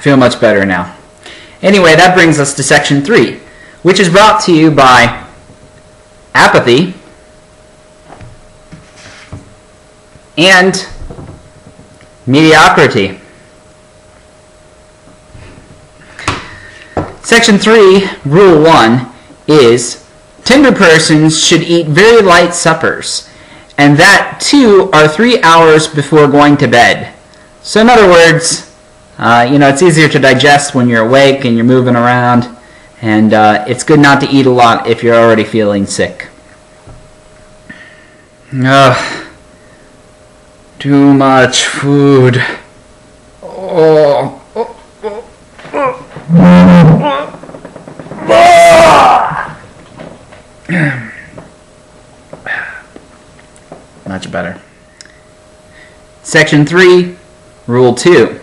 Feel much better now. Anyway, that brings us to section 3, which is brought to you by apathy and mediocrity. Section 3, Rule 1 is tender persons should eat very light suppers, and that too are 3 hours before going to bed. So in other words, it's easier to digest when you're awake and you're moving around, and it's good not to eat a lot if you're already feeling sick. Ugh. Too much food. Oh. Much better. Section 3, Rule 2.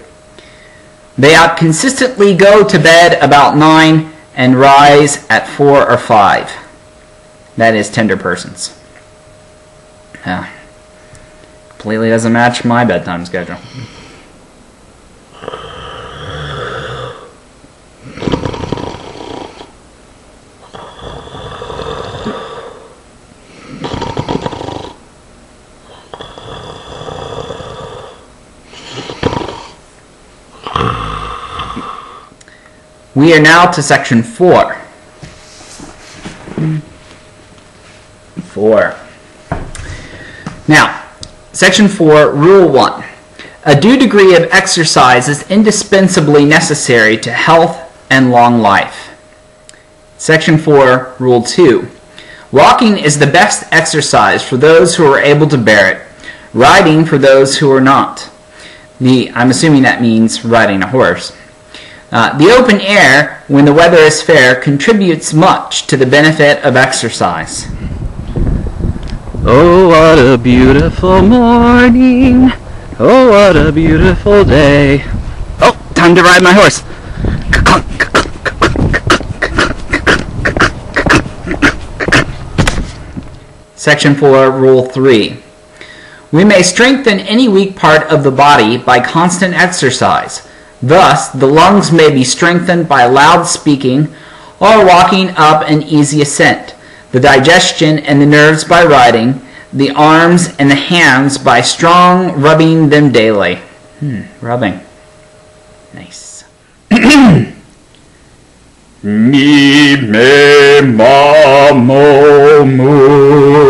They ought consistently go to bed about 9 and rise at 4 or 5. That is tender persons. Completely doesn't match my bedtime schedule. We are now to section 4. 4. Now, section 4, Rule 1. A due degree of exercise is indispensably necessary to health and long life. Section 4, Rule 2. Walking is the best exercise for those who are able to bear it. Riding for those who are not. I'm assuming that means riding a horse. The open air, when the weather is fair, contributes much to the benefit of exercise. Oh, what a beautiful morning. Oh, what a beautiful day. Oh, time to ride my horse. Section 4, Rule 3. We may strengthen any weak part of the body by constant exercise. Thus, the lungs may be strengthened by loud speaking or walking up an easy ascent, the digestion and the nerves by riding, the arms and the hands by strong rubbing them daily. Rubbing. Nice. Me, me, ma, mo, moo.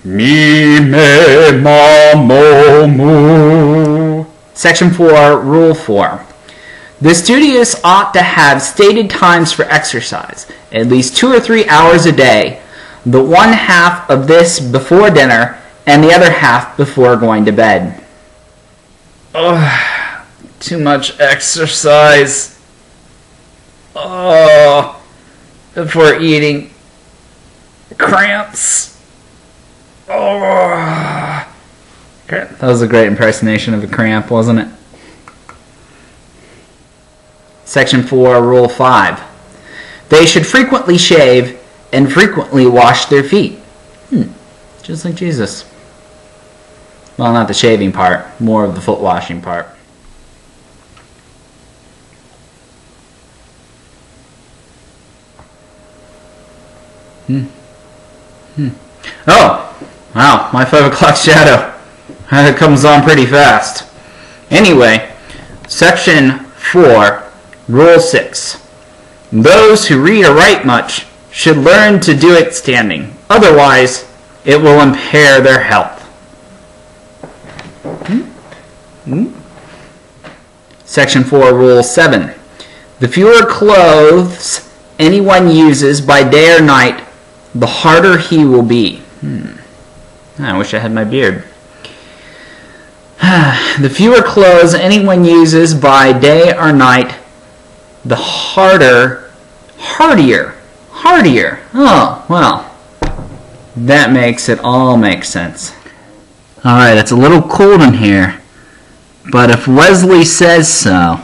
Me, me, ma, mo, moo. Section 4, Rule 4. The studious ought to have stated times for exercise, at least 2 or 3 hours a day, the one half of this before dinner and the other half before going to bed. Oh, too much exercise. Oh, before eating. Cramps. Oh. That was a great impersonation of a cramp, wasn't it? Section 4, Rule 5. They should frequently shave and frequently wash their feet. Just like Jesus. Well, not the shaving part, more of the foot washing part. Oh, wow, my 5 o'clock shadow. It comes on pretty fast. Anyway, Section 4, Rule 6. Those who read or write much should learn to do it standing. Otherwise, it will impair their health. Section 4, Rule 7. The fewer clothes anyone uses by day or night, the harder he will be. I wish I had my beard. The fewer clothes anyone uses by day or night, the hardier. Oh, well, that makes it all make sense. Alright, it's a little cold in here, but if Wesley says so,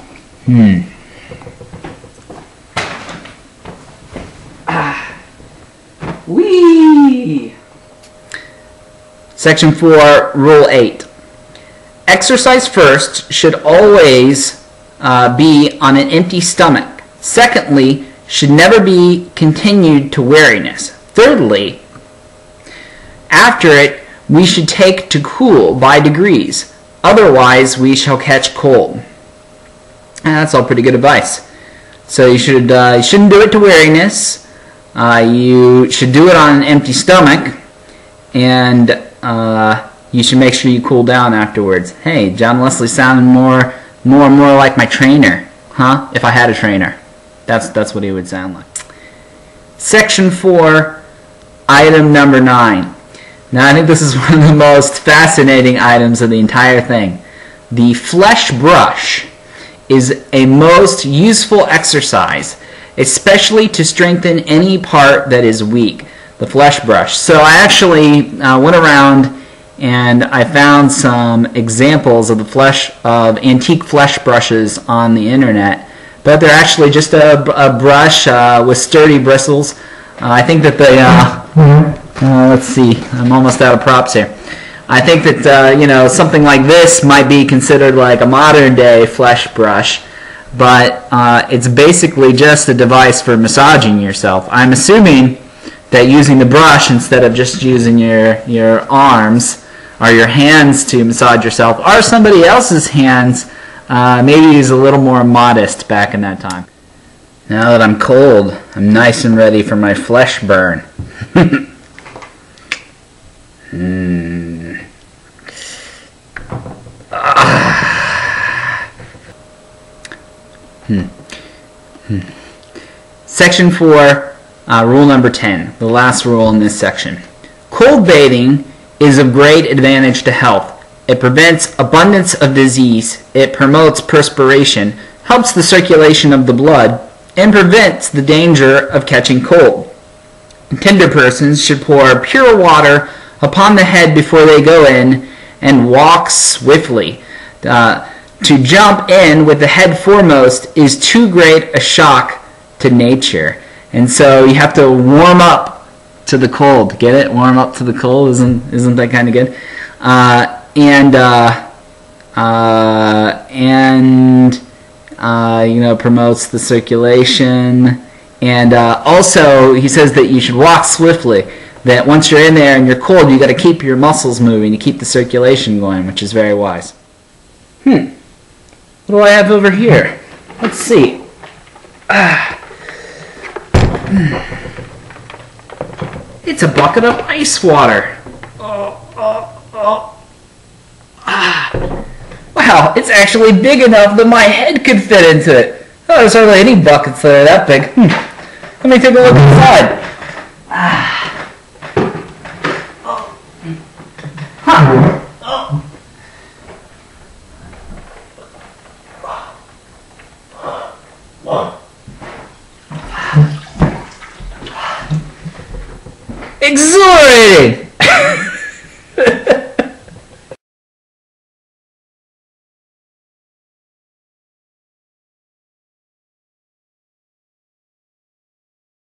Whee! Section 4, Rule 8. Exercise first should always be on an empty stomach. Secondly, should never be continued to weariness. Thirdly, after it, we should take to cool by degrees. Otherwise, we shall catch cold. And that's all pretty good advice. So you shouldn't do it to weariness. You should do it on an empty stomach, and you should make sure you cool down afterwards. Hey, John Wesley sounded more and more like my trainer, huh? If I had a trainer, that's what he would sound like. Section 4, item number 9. Now I think this is one of the most fascinating items of the entire thing. The flesh brush is a most useful exercise, especially to strengthen any part that is weak. The flesh brush. So I actually went around and I found some examples of antique flesh brushes on the internet, but they're actually just a brush with sturdy bristles. I think that they let's see, I'm almost out of props here. I think that something like this might be considered like a modern day flesh brush, but it's basically just a device for massaging yourself. I'm assuming that using the brush instead of just using your arms or your hands to massage yourself, or somebody else's hands, maybe is a little more modest back in that time. Now that I'm cold, I'm nice and ready for my flesh burn. Section 4, rule number 10, the last rule in this section. Cold bathing is of great advantage to health. It prevents abundance of disease, it promotes perspiration, helps the circulation of the blood, and prevents the danger of catching cold. Tender persons should pour pure water upon the head before they go in and walk swiftly. To jump in with the head foremost is too great a shock to nature. And so you have to warm up to the cold. Get it? Warm up to the cold. Isn't that kind of good? Promotes the circulation. And also, he says that you should walk swiftly. That once you're in there and you're cold, you got to keep your muscles moving to keep the circulation going, which is very wise. What do I have over here? Let's see. It's a bucket of ice water. Wow, it's actually big enough that my head could fit into it. Oh, there's hardly any buckets that are that big. Let me take a look inside.